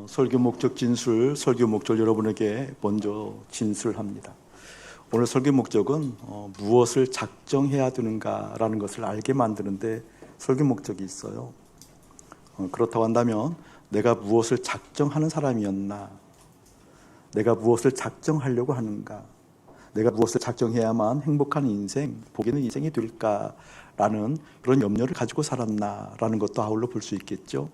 설교 목적 진술, 설교 목적 여러분에게 먼저 진술합니다. 오늘 설교 목적은 무엇을 작정해야 되는가라는 것을 알게 만드는데 설교 목적이 있어요. 그렇다고 한다면 내가 무엇을 작정하는 사람이었나? 내가 무엇을 작정하려고 하는가? 내가 무엇을 작정해야만 행복한 인생, 복 있는 인생이 될까라는 그런 염려를 가지고 살았나라는 것도 아울러 볼 수 있겠죠.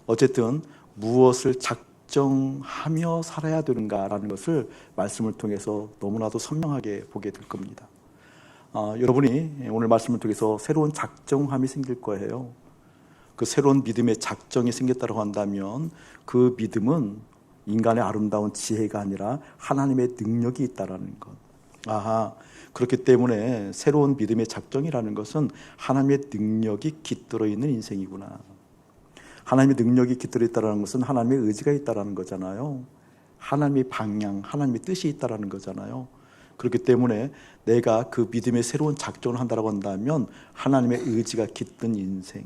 어쨌든 무엇을 작정하며 살아야 되는가라는 것을 말씀을 통해서 너무나도 선명하게 보게 될 겁니다. 여러분이 오늘 말씀을 통해서 새로운 작정함이 생길 거예요. 그 새로운 믿음의 작정이 생겼다고 한다면 그 믿음은 인간의 아름다운 지혜가 아니라 하나님의 능력이 있다라는 것. 그렇기 때문에 새로운 믿음의 작정이라는 것은 하나님의 능력이 깃들어 있는 인생이구나. 하나님의 능력이 깃들어 있다는 것은 하나님의 의지가 있다는 거잖아요. 하나님의 방향, 하나님의 뜻이 있다는 거잖아요. 그렇기 때문에 내가 그 믿음의 새로운 작정을 한다고 한다면 하나님의 의지가 깃든 인생,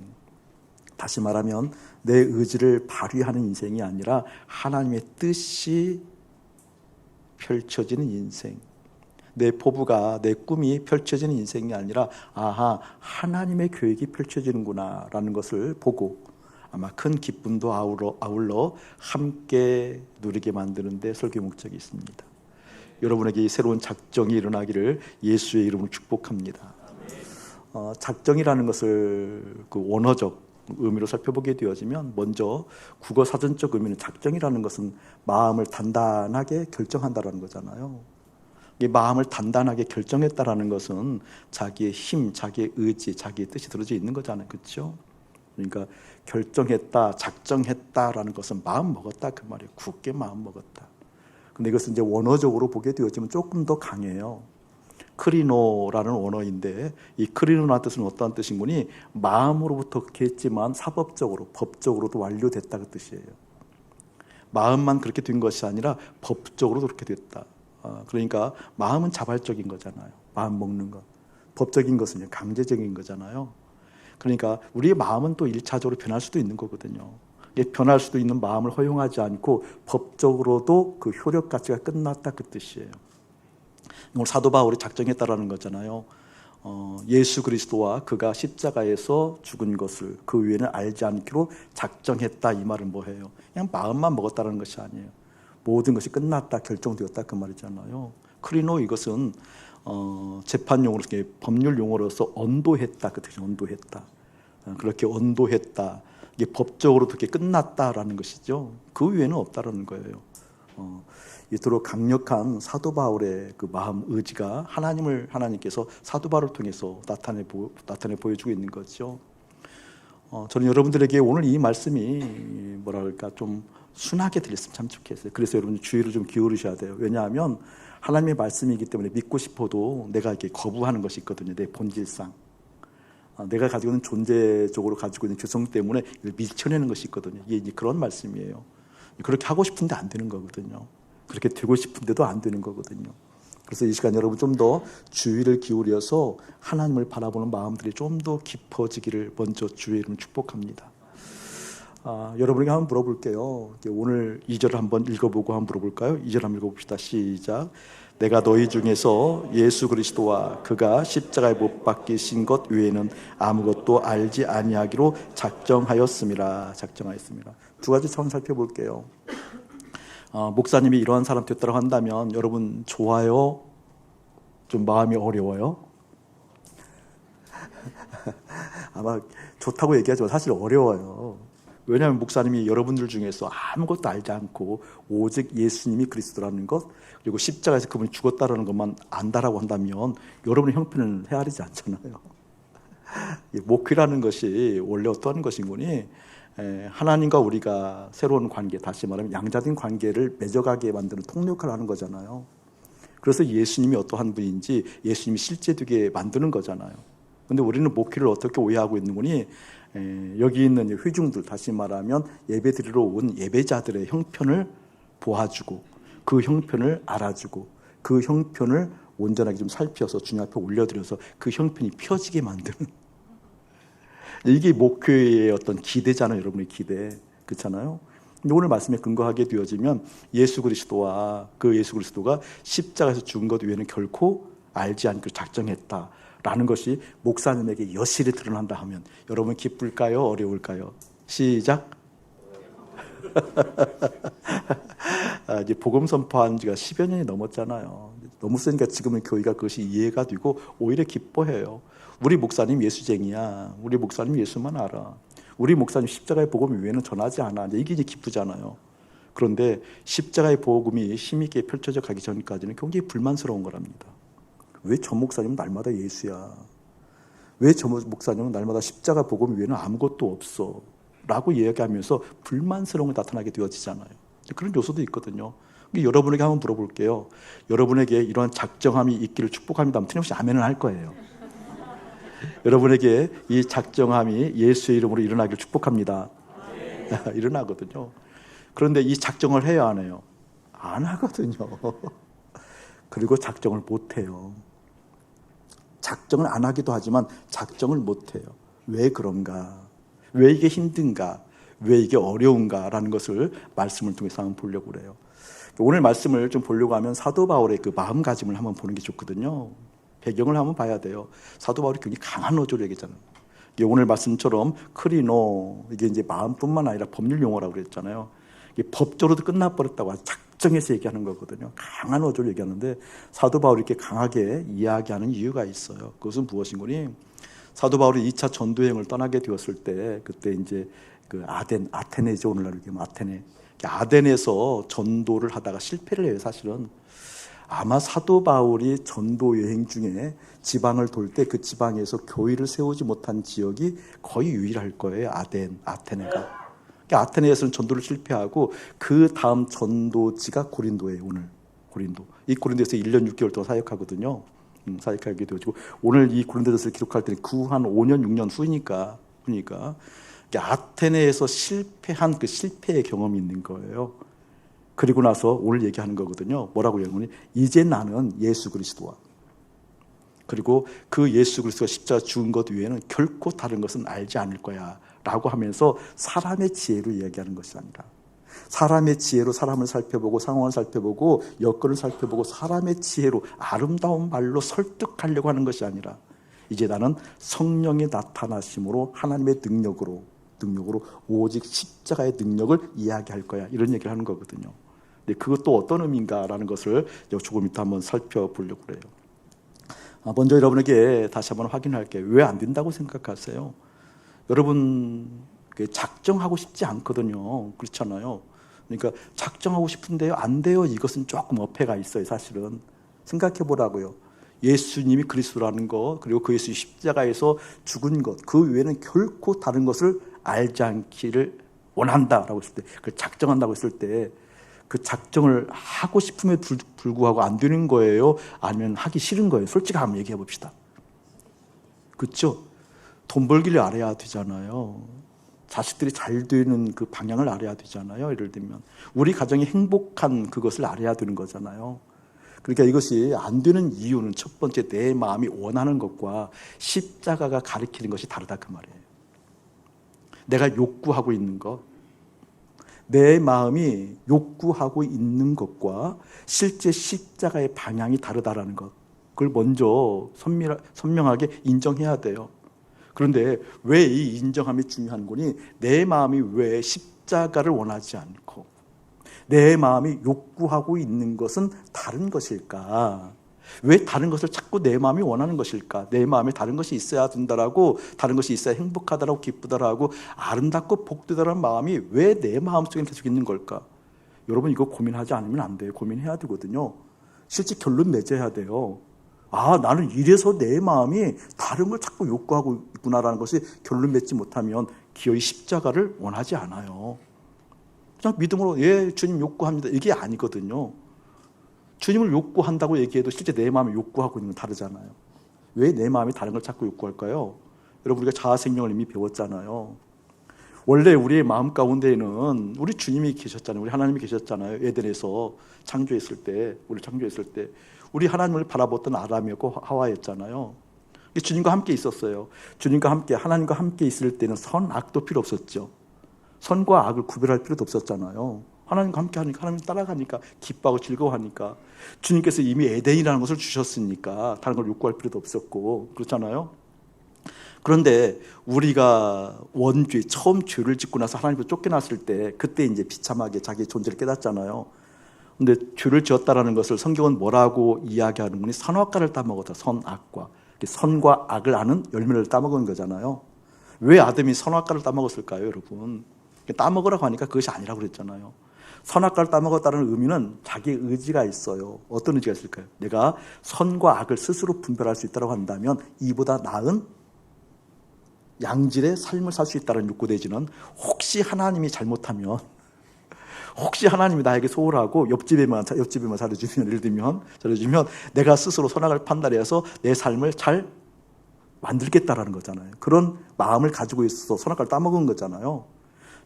다시 말하면 내 의지를 발휘하는 인생이 아니라 하나님의 뜻이 펼쳐지는 인생, 내 포부가, 내 꿈이 펼쳐지는 인생이 아니라 하나님의 계획이 펼쳐지는구나 라는 것을 보고 아마 큰 기쁨도 아울러 함께 누리게 만드는 데 설교 목적이 있습니다. 여러분에게 이 새로운 작정이 일어나기를 예수의 이름으로 축복합니다. 작정이라는 것을 그 원어적 의미로 살펴보게 되어지면 먼저 국어 사전적 의미는 작정이라는 것은 마음을 단단하게 결정한다라는 거잖아요. 이 마음을 단단하게 결정했다라는 것은 자기의 힘, 자기의 의지, 자기의 뜻이 들어져 있는 거잖아요. 그렇죠? 그러니까 결정했다, 작정했다라는 것은 마음 먹었다 그 말이에요. 굳게 마음 먹었다. 근데 이것은 이제 원어적으로 보게 되어지면 조금 더 강해요. 크리노라는 원어인데 이 크리노라는 뜻은 어떠한 뜻인구니 마음으로부터 그렇게 했지만 사법적으로, 법적으로도 완료됐다 그 뜻이에요. 마음만 그렇게 된 것이 아니라 법적으로도 그렇게 됐다. 그러니까 마음은 자발적인 거잖아요. 마음 먹는 것. 법적인 것은 강제적인 거잖아요. 그러니까 우리의 마음은 또 1차적으로 변할 수도 있는 거거든요. 변할 수도 있는 마음을 허용하지 않고 법적으로도 그 효력 가치가 끝났다 그 뜻이에요. 오늘 사도 바울이 작정했다라는 거잖아요. 예수 그리스도와 그가 십자가에서 죽은 것을 그 외에는 알지 않기로 작정했다 이 말은 뭐예요? 그냥 마음만 먹었다는 것이 아니에요. 모든 것이 끝났다, 결정되었다 그 말이잖아요. 크리노 이것은 재판용어로서 법률 용어로서 언도했다 그 뜻이 언도했다. 그렇게 언도했다. 이게 법적으로 그렇게 끝났다라는 것이죠. 그 외에는 없다라는 거예요. 이토록 강력한 사도 바울의 그 마음 의지가 하나님께서 사도 바울을 통해서 나타내 보여주고 있는 거죠. 저는 여러분들에게 오늘 이 말씀이 뭐랄까 좀 순하게 들렸으면 참 좋겠어요. 그래서 여러분 주의를 좀 기울이셔야 돼요. 왜냐하면 하나님의 말씀이기 때문에 믿고 싶어도 내가 이렇게 거부하는 것이 있거든요. 내 본질상. 내가 가지고 있는 존재적으로 가지고 있는 규성 때문에 밀쳐내는 것이 있거든요. 이게 이제 그런 말씀이에요. 그렇게 하고 싶은데 안 되는 거거든요. 그렇게 되고 싶은데도 안 되는 거거든요. 그래서 이 시간 여러분 좀 더 주의를 기울여서 하나님을 바라보는 마음들이 좀 더 깊어지기를 먼저 주의 이름으로 축복합니다. 여러분에게 한번 물어볼게요. 오늘 2절을 한번 읽어보고 한번 물어볼까요? 2절 한번 읽어봅시다. 시작. 내가 너희 중에서 예수 그리스도와 그가 십자가에 못 박히신 것 외에는 아무것도 알지 아니하기로 작정하였습니다. 두 가지 차원 살펴볼게요. 목사님이 이러한 사람 됐다고 한다면 여러분 좋아요? 좀 마음이 어려워요? 아마 좋다고 얘기하지만 사실 어려워요. 왜냐하면 목사님이 여러분들 중에서 아무것도 알지 않고 오직 예수님이 그리스도라는 것 그리고 십자가에서 그분이 죽었다는 것만 안다라고 한다면 여러분의 형편은 헤아리지 않잖아요. 목회라는 것이 원래 어떠한 것인구니 하나님과 우리가 새로운 관계, 다시 말하면 양자된 관계를 맺어가게 만드는 통역을 하는 거잖아요. 그래서 예수님이 어떠한 분인지 예수님이 실제 되게 만드는 거잖아요. 근데 우리는 목회를 어떻게 오해하고 있는 거니 여기 있는 회중들, 다시 말하면 예배 드리러 온 예배자들의 형편을 보아주고 그 형편을 알아주고 그 형편을 온전하게 좀 살펴서 주님 앞에 올려드려서 그 형편이 펴지게 만드는 이게 목회의 어떤 기대잖아요. 여러분의 기대. 그렇잖아요. 오늘 말씀에 근거하게 되어지면 예수 그리스도와 그 예수 그리스도가 십자가에서 죽은 것 외에는 결코 알지 않기로 작정했다라는 것이 목사님에게 여실히 드러난다 하면 여러분 기쁠까요? 어려울까요? 시작. 이제 복음 선포한 지가 10여 년이 넘었잖아요. 너무 세니까 지금은 교회가 그것이 이해가 되고 오히려 기뻐해요. 우리 목사님 예수쟁이야. 우리 목사님 예수만 알아. 우리 목사님 십자가의 복음 외에는 전하지 않아. 이게 이제 기쁘잖아요. 그런데 십자가의 복음이 힘있게 펼쳐져 가기 전까지는 굉장히 불만스러운 거랍니다. 왜 저 목사님은 날마다 예수야? 왜 저 목사님은 날마다 십자가 복음 외에는 아무것도 없어? 라고 이야기하면서 불만스러운 게 나타나게 되어지잖아요. 그런 요소도 있거든요. 여러분에게 한번 물어볼게요. 여러분에게 이러한 작정함이 있기를 축복합니다. 틀림없이 아멘을 할 거예요. 여러분에게 이 작정함이 예수의 이름으로 일어나기를 축복합니다. 일어나거든요. 그런데 이 작정을 해야 안 해요? 안 하거든요. 그리고 작정을 못 해요. 작정을 안 하기도 하지만 작정을 못 해요. 왜 그런가? 왜 이게 힘든가? 왜 이게 어려운가라는 것을 말씀을 통해서 한번 보려고 그래요. 오늘 말씀을 좀 보려고 하면 사도 바울의 그 마음가짐을 한번 보는 게 좋거든요. 배경을 한번 봐야 돼요. 사도 바울이 굉장히 강한 어조를 얘기했잖아요. 오늘 말씀처럼 크리노, 이게 이제 마음뿐만 아니라 법률 용어라고 그랬잖아요. 이게 법적으로도 끝나버렸다고 작정해서 얘기하는 거거든요. 강한 어조를 얘기하는데 사도 바울이 이렇게 강하게 이야기하는 이유가 있어요. 그것은 무엇인고니? 사도 바울이 2차 전도여행을 떠나게 되었을 때, 그때 이제 그 아테네죠. 오늘날 얘기하면 아테네. 아덴에서 전도를 하다가 실패를 해요, 사실은. 아마 사도 바울이 전도 여행 중에 지방을 돌 때 그 지방에서 교회를 세우지 못한 지역이 거의 유일할 거예요. 아테네가. 아테네에서는 전도를 실패하고 그 다음 전도지가 고린도예요. 오늘 고린도. 이 고린도에서 1년 6개월 동안 사역하거든요. 사역하게 되어지고 오늘 이 고린도전서를 기록할 때는 그 한 5년 6년 후니까 아테네에서 실패한 그 실패의 경험이 있는 거예요. 그리고 나서 오늘 얘기하는 거거든요. 뭐라고 얘기하니? 이제 나는 예수 그리스도와 그리고 그 예수 그리스도가 십자가 죽은 것 외에는 결코 다른 것은 알지 않을 거야 라고 하면서 사람의 지혜로 이야기하는 것이 아니라 사람의 지혜로 사람을 살펴보고 상황을 살펴보고 여건을 살펴보고 사람의 지혜로 아름다운 말로 설득하려고 하는 것이 아니라 이제 나는 성령의 나타나심으로 하나님의 능력으로 오직 십자가의 능력을 이야기할 거야 이런 얘기를 하는 거거든요. 근데 그것도 어떤 의미인가라는 것을 조금 이따 한번 살펴보려고 그래요. 먼저 여러분에게 다시 한번 확인할게요. 왜 안 된다고 생각하세요? 여러분 작정하고 싶지 않거든요. 그렇잖아요. 그러니까 작정하고 싶은데요 안 돼요. 이것은 조금 어폐가 있어요. 사실은 생각해 보라고요. 예수님이 그리스도라는 것 그리고 그 예수 십자가에서 죽은 것 그 외에는 결코 다른 것을 알지 않기를 원한다라고 했을 때 그 작정한다고 했을 때 그 작정을 하고 싶음에 불구하고 안 되는 거예요? 아니면 하기 싫은 거예요? 솔직히 한번 얘기해 봅시다. 그렇죠? 돈 벌기를 알아야 되잖아요. 자식들이 잘 되는 그 방향을 알아야 되잖아요. 예를 들면 우리 가정이 행복한 그것을 알아야 되는 거잖아요. 그러니까 이것이 안 되는 이유는 첫 번째 내 마음이 원하는 것과 십자가가 가리키는 것이 다르다 그 말이에요. 내가 욕구하고 있는 것, 내 마음이 욕구하고 있는 것과 실제 십자가의 방향이 다르다라는 것, 그걸 먼저 선명하게 인정해야 돼요. 그런데 왜 이 인정함이 중요한 거니? 내 마음이 왜 십자가를 원하지 않고 내 마음이 욕구하고 있는 것은 다른 것일까? 왜 다른 것을 자꾸 내 마음이 원하는 것일까? 내 마음에 다른 것이 있어야 된다라고, 다른 것이 있어야 행복하다라고, 기쁘다라고, 아름답고 복되다라는 마음이 왜 내 마음속에 계속 있는 걸까? 여러분 이거 고민하지 않으면 안 돼요. 고민해야 되거든요. 실제 결론 맺어야 돼요. 아, 나는 이래서 내 마음이 다른 걸 자꾸 욕구하고 있구나라는 것이 결론 맺지 못하면 기어이 십자가를 원하지 않아요. 그냥 믿음으로 예, 주님 욕구합니다. 이게 아니거든요. 주님을 욕구한다고 얘기해도 실제 내 마음이 욕구하고 있는 건 다르잖아요. 왜 내 마음이 다른 걸 자꾸 욕구할까요? 여러분 우리가 자아생명을 이미 배웠잖아요. 원래 우리의 마음 가운데에는 우리 주님이 계셨잖아요. 우리 하나님이 계셨잖아요. 에덴에서 창조했을 때, 우리 하나님을 바라봤던 아담이었고 하와였잖아요. 주님과 함께 있었어요. 주님과 함께, 하나님과 함께 있을 때는 선악도 필요 없었죠. 선과 악을 구별할 필요도 없었잖아요. 하나님과 함께 하니까, 하나님 따라가니까, 기뻐하고 즐거워하니까, 주님께서 이미 에덴이라는 것을 주셨으니까 다른 걸 요구할 필요도 없었고, 그렇잖아요. 그런데 우리가 원죄, 처음 죄를 짓고 나서 하나님으로 쫓겨났을 때, 그때 이제 비참하게 자기의 존재를 깨닫잖아요. 근데 죄를 지었다라는 것을 성경은 뭐라고 이야기하는 거니? 선악과를 따먹었다. 선악과. 선과 악을 아는 열매를 따먹은 거잖아요. 왜 아담이 선악과를 따먹었을까요, 여러분? 따먹으라고 하니까 그것이 아니라고 그랬잖아요. 선악과를 따먹었다는 의미는 자기의 의지가 있어요. 어떤 의지가 있을까요? 내가 선과 악을 스스로 분별할 수 있다고 한다면 이보다 나은 양질의 삶을 살 수 있다는 욕구 내지는 혹시 하나님이 잘못하면, 혹시 하나님이 나에게 소홀하고 옆집에만 잘해주면, 예를 들면 잘해주면 내가 스스로 선악을 판단해서 내 삶을 잘 만들겠다라는 거잖아요. 그런 마음을 가지고 있어서 선악과를 따먹은 거잖아요.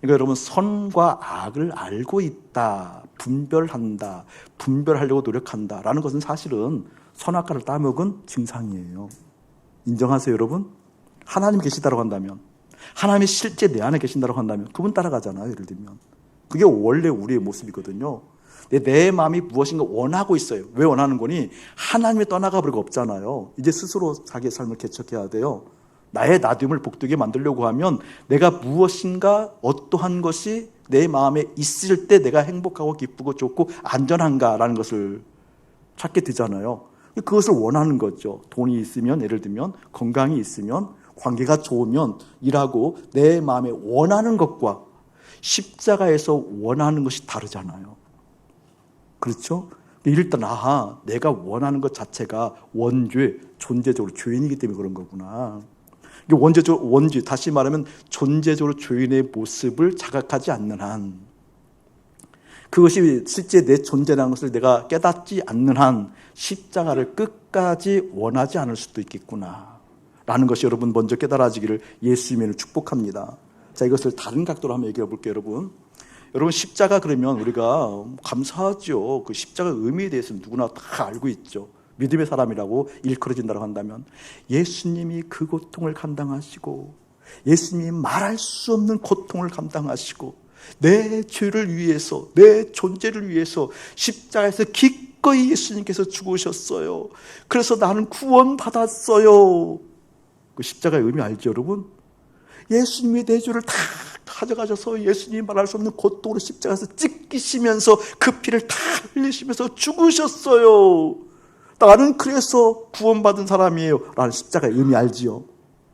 그러니까 여러분, 선과 악을 알고 있다, 분별한다, 분별하려고 노력한다라는 것은 사실은 선악과를 따먹은 증상이에요. 인정하세요, 여러분? 하나님이 계시다고 한다면, 하나님이 실제 내 안에 계신다고 한다면 그분 따라가잖아요, 예를 들면. 그게 원래 우리의 모습이거든요. 내 마음이 무엇인가 원하고 있어요. 왜 원하는 거니? 하나님이 떠나가 버리고 없잖아요. 이제 스스로 자기의 삶을 개척해야 돼요. 나의 나됨을 복되게 만들려고 하면 내가 무엇인가 어떠한 것이 내 마음에 있을 때 내가 행복하고 기쁘고 좋고 안전한가라는 것을 찾게 되잖아요. 그것을 원하는 거죠. 돈이 있으면, 예를 들면 건강이 있으면, 관계가 좋으면, 일하고 내 마음에 원하는 것과 십자가에서 원하는 것이 다르잖아요. 그렇죠? 일단 내가 원하는 것 자체가 원죄, 존재적으로 죄인이기 때문에 그런 거구나. 원죄, 다시 말하면 존재적으로 죄인의 모습을 자각하지 않는 한, 그것이 실제 내 존재라는 것을 내가 깨닫지 않는 한 십자가를 끝까지 원하지 않을 수도 있겠구나 라는 것이 여러분 먼저 깨달아지기를 예수님을 축복합니다. 자, 이것을 다른 각도로 한번 얘기해 볼게요. 여러분 십자가 그러면 우리가 감사하죠. 그 십자가의 의미에 대해서는 누구나 다 알고 있죠. 믿음의 사람이라고 일컬어진다고 한다면 예수님이 그 고통을 감당하시고, 예수님이 말할 수 없는 고통을 감당하시고, 내 죄를 위해서, 내 존재를 위해서 십자가에서 기꺼이 예수님께서 죽으셨어요. 그래서 나는 구원받았어요. 그 십자가의 의미 알죠, 여러분? 예수님이 내 죄를 다 가져가셔서 예수님이 말할 수 없는 고통으로 십자가에서 찢기시면서 그 피를 다 흘리시면서 죽으셨어요. 나는 그래서 구원받은 사람이에요 라는 십자가의 의미 알지요?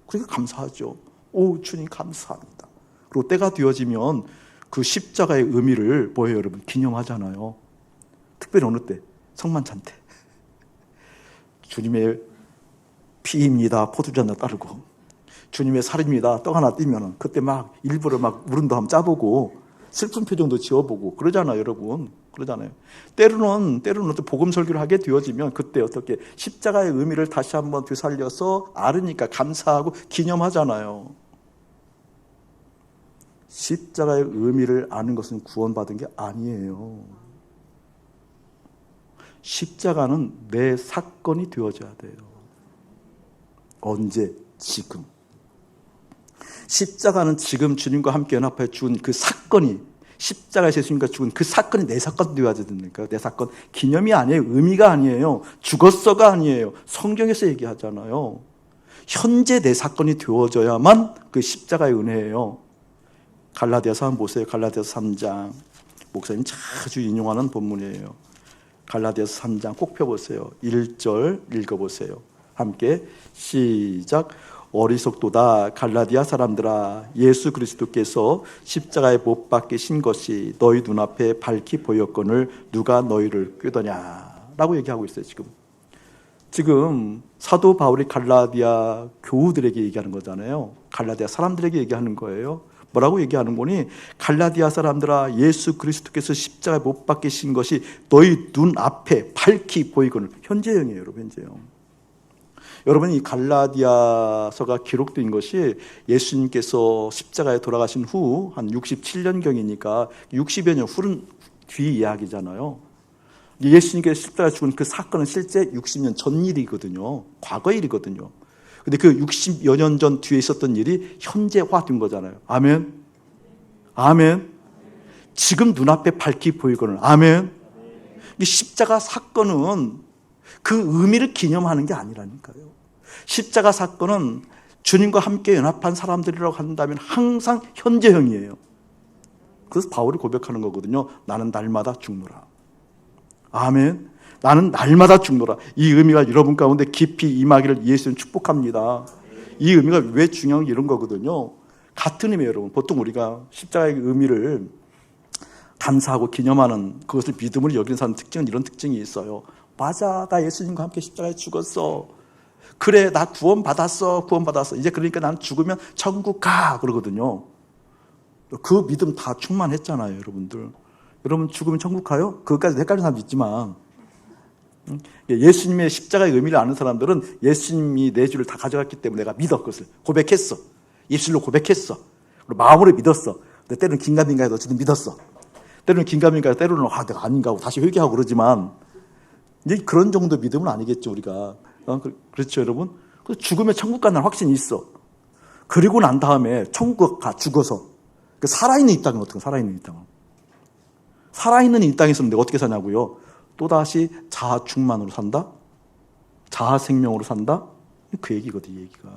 그러니까 감사하죠. 오, 주님 감사합니다. 그리고 때가 되어지면 그 십자가의 의미를 뭐예요, 여러분? 기념하잖아요. 특별히 어느 때? 성만찬 때. 주님의 피입니다. 포도주 하나 따르고, 주님의 살입니다. 떡 하나 띄면 그때 막 일부러 막 물음도 한번 짜보고 슬픈 표정도 지어보고 그러잖아요, 여러분. 그러잖아요. 때로는 또 복음 설교를 하게 되어지면 그때 어떻게 십자가의 의미를 다시 한번 되살려서 알으니까 감사하고 기념하잖아요. 십자가의 의미를 아는 것은 구원받은 게 아니에요. 십자가는 내 사건이 되어져야 돼요. 언제? 지금. 십자가는 지금 주님과 함께 연합해 죽은 그 사건이, 십자가에서 예수님과 죽은 그 사건이 내 사건 되어야 되니까. 내 사건, 기념이 아니에요. 의미가 아니에요. 죽었어가 아니에요. 성경에서 얘기하잖아요. 현재 내 사건이 되어져야만 그 십자가의 은혜예요. 갈라디아서 한번 보세요. 갈라디아서 3장. 목사님 자주 인용하는 본문이에요. 갈라디아서 3장 꼭 펴보세요. 1절 읽어보세요. 함께 시작. 어리석도다 갈라디아 사람들아, 예수 그리스도께서 십자가에 못 박히신 것이 너희 눈앞에 밝히 보였거늘 누가 너희를 꾀더냐 라고 얘기하고 있어요. 지금 사도 바울이 갈라디아 교우들에게 얘기하는 거잖아요. 갈라디아 사람들에게 얘기하는 거예요. 뭐라고 얘기하는 거니? 갈라디아 사람들아, 예수 그리스도께서 십자가에 못 박히신 것이 너희 눈앞에 밝히 보이거늘. 현재형이에요, 여러분. 현재형. 여러분, 이 갈라디아서가 기록된 것이 예수님께서 십자가에 돌아가신 후 한 67년경이니까 60여 년 뒤 이야기잖아요. 예수님께서 십자가에 죽은 그 사건은 실제 60년 전 일이거든요. 과거 일이거든요. 근데 그 60여 년 전 뒤에 있었던 일이 현재화된 거잖아요. 아멘. 아멘. 지금 눈앞에 밝히 보이거늘. 아멘. 이 십자가 사건은 그 의미를 기념하는 게 아니라니까요. 십자가 사건은 주님과 함께 연합한 사람들이라고 한다면 항상 현재형이에요. 그래서 바울이 고백하는 거거든요. 나는 날마다 죽노라. 아멘. 나는 날마다 죽노라. 이 의미가 여러분 가운데 깊이 임하기를 예수님 축복합니다. 이 의미가 왜 중요한 게 이런 거거든요. 같은 의미예요, 여러분. 보통 우리가 십자가의 의미를 감사하고 기념하는 그것을 믿음으로 여기는 사람 특징은 이런 특징이 있어요. 맞아, 나 예수님과 함께 십자가에 죽었어. 그래, 나 구원받았어. 이제 그러니까 난 죽으면 천국 가. 그러거든요. 그 믿음 다 충만했잖아요, 여러분들. 여러분 죽으면 천국 가요? 그것까지 헷갈리는 사람 있지만 예수님의 십자가의 의미를 아는 사람들은 예수님이 내 죄를 다 가져갔기 때문에 내가 믿어. 그것을 고백했어. 입술로 고백했어. 그리고 마음으로 믿었어. 근데 때로는 긴가민가해도 어쨌든 믿었어. 때로는 긴가민가해도 때로는 내가 아닌가 하고 다시 회개하고 그러지만 이제 그런 정도 믿음은 아니겠죠, 우리가. 그렇죠, 여러분? 그래서 죽으면 천국 간다는 확신이 있어. 그리고 난 다음에 천국 가, 죽어서. 살아있는 이 땅은 어떻게, 살아있는 이 땅은? 살아있는 이 땅에서는 내가 어떻게 사냐고요? 또다시 자아 충만으로 산다? 자아 생명으로 산다? 그 얘기거든, 이 얘기가.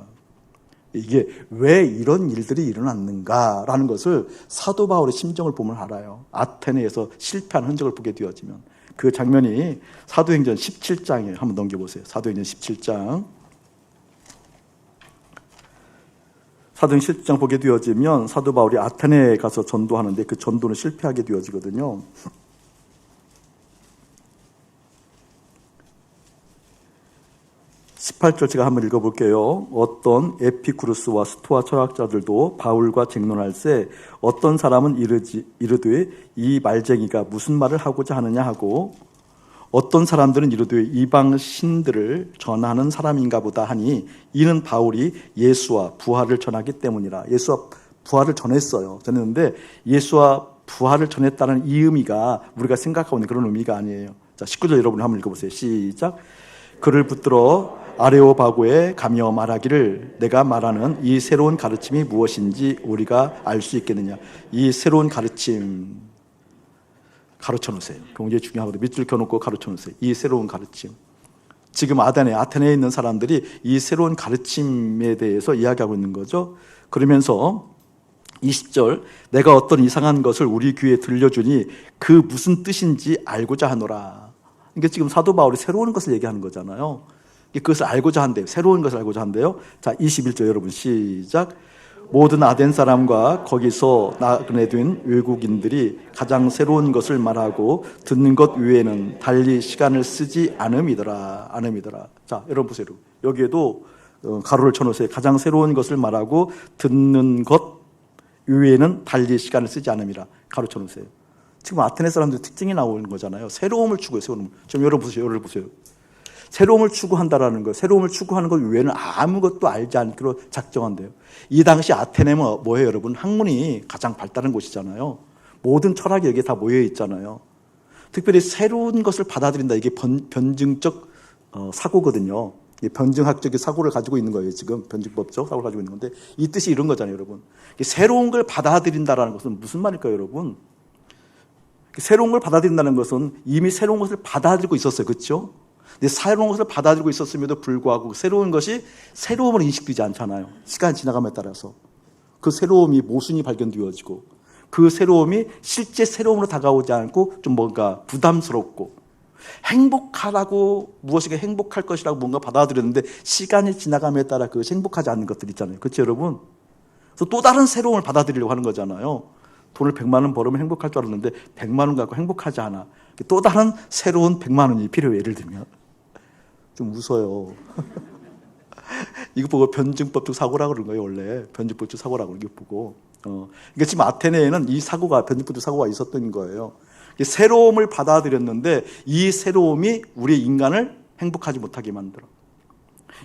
이게 왜 이런 일들이 일어났는가라는 것을 사도 바울의 심정을 보면 알아요. 아테네에서 실패한 흔적을 보게 되어지면. 그 장면이 사도행전 17장에 한번 넘겨보세요. 사도행전 17장. 사도행전 17장 보게 되어지면 사도 바울이 아테네에 가서 전도하는데 그 전도는 실패하게 되어지거든요. 18절 제가 한번 읽어볼게요. 어떤 에피쿠루스와 스토아 철학자들도 바울과 쟁론할세 어떤 사람은 이르되 이 말쟁이가 무슨 말을 하고자 하느냐 하고 어떤 사람들은 이르되 이방 신들을 전하는 사람인가 보다 하니 이는 바울이 예수와 부활을 전하기 때문이라. 예수와 부활을 전했는데 예수와 부활을 전했다는 이 의미가 우리가 생각하고 있는 그런 의미가 아니에요. 자, 19절 여러분 한번 읽어보세요. 시작. 그를 붙들어 아레오바고에 가며 말하기를 내가 말하는 이 새로운 가르침이 무엇인지 우리가 알 수 있겠느냐. 이 새로운 가르침 가르쳐 놓으세요. 굉장히 중요하거든요. 밑줄 켜놓고 가르쳐 놓으세요. 이 새로운 가르침. 지금 아테네에 있는 사람들이 이 새로운 가르침에 대해서 이야기하고 있는 거죠. 그러면서 20절 내가 어떤 이상한 것을 우리 귀에 들려주니 그 무슨 뜻인지 알고자 하노라. 이게 지금 사도 바울이 새로운 것을 얘기하는 거잖아요. 그것을 알고자 한대요. 새로운 것을 알고자 한대요. 자, 21절 여러분 시작. 모든 아덴 사람과 거기서 나그네된 외국인들이 가장 새로운 것을 말하고 듣는 것 외에는 달리 시간을 쓰지 않음이더라. 자, 여러분 보세요. 여기에도 가로를 쳐놓으세요. 가장 새로운 것을 말하고 듣는 것 외에는 달리 시간을 쓰지 않음이라. 가로 쳐놓으세요. 지금 아테네 사람들 특징이 나오는 거잖아요. 새로움을 추구해요. 새로움. 좀 여러분 보세요. 새로움을 추구한다라는 거, 새로움을 추구하는 것 외에는 아무것도 알지 않기로 작정한대요. 이 당시 아테네는 뭐예요, 여러분? 학문이 가장 발달한 곳이잖아요. 모든 철학이 여기에 다 모여 있잖아요. 특별히 새로운 것을 받아들인다. 이게 변증적 사고거든요. 변증학적인 사고를 가지고 있는 거예요, 지금. 변증법적 사고를 가지고 있는 건데, 이 뜻이 이런 거잖아요, 여러분. 새로운 걸 받아들인다라는 것은 무슨 말일까요, 여러분? 새로운 걸 받아들인다는 것은 이미 새로운 것을 받아들이고 있었어요, 그렇죠? 근데 새로운 것을 받아들이고 있었음에도 불구하고 새로운 것이 새로움으로 인식되지 않잖아요. 시간이 지나감에 따라서. 그 새로움이 모순이 발견되어지고 그 새로움이 실제 새로움으로 다가오지 않고 좀 뭔가 부담스럽고 행복하다고 무엇이가 행복할 것이라고 뭔가 받아들였는데 시간이 지나감에 따라 그것이 행복하지 않는 것들 있잖아요. 그렇죠, 여러분? 그래서 또 다른 새로움을 받아들이려고 하는 거잖아요. 돈을 100만 원 벌으면 행복할 줄 알았는데 100만 원 갖고 행복하지 않아. 또 다른 새로운 100만 원이 필요해요. 예를 들면. 좀 웃어요. 이거 보고 변증법적 사고라고 그러는 거예요, 원래. 변증법적 사고라고 이거 보고. 그러니까 지금 아테네에는 이 사고가, 변증법적 사고가 있었던 거예요. 새로움을 받아들였는데 이 새로움이 우리 인간을 행복하지 못하게 만들어.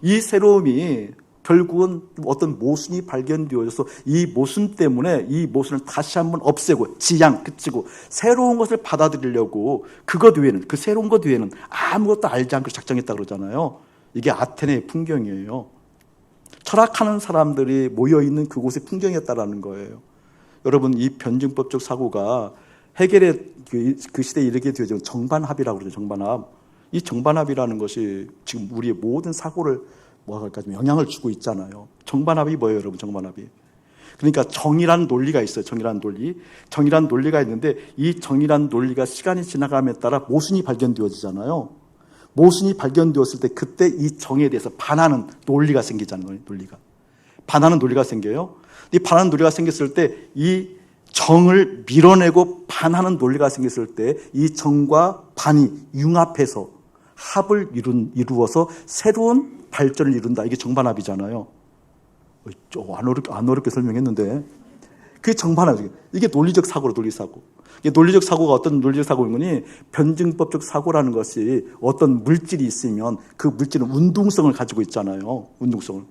이 새로움이 결국은 어떤 모순이 발견되어져서 이 모순 때문에 이 모순을 다시 한번 없애고 지양, 그치고 새로운 것을 받아들이려고 그것 외에는, 그 새로운 것 외에는 아무것도 알지 않고 작정했다 그러잖아요. 이게 아테네의 풍경이에요. 철학하는 사람들이 모여있는 그곳의 풍경이었다라는 거예요. 여러분 이 변증법적 사고가 해겔의 그 시대에 이르게 되어진 정반합이라고 그러죠. 정반합. 이 정반합이라는 것이 지금 우리의 모든 사고를 뭐랄까 좀 영향을 주고 있잖아요. 정반합이 뭐예요, 여러분? 정반합이. 그러니까 정의란 논리가 있어요. 정의란 논리. 정의란 논리가 있는데 이 정의란 논리가 시간이 지나감에 따라 모순이 발견되어지잖아요. 모순이 발견되었을 때 그때 이 정의에 대해서 반하는 논리가 생기잖아요. 논리가. 반하는 논리가 생겨요. 이 반하는 논리가 생겼을 때 이 정을 밀어내고 반하는 논리가 생겼을 때 이 정과 반이 융합해서 합을 이루어서 새로운 발전을 이룬다. 이게 정반합이잖아요. 안 어렵게 설명했는데 그게 정반합이에요. 이게 논리적 사고로 논리적 사고. 이게 논리적 사고가 어떤 논리적 사고이니 변증법적 사고라는 것이 어떤 물질이 있으면 그 물질은 운동성을 가지고 있잖아요. 운동성을.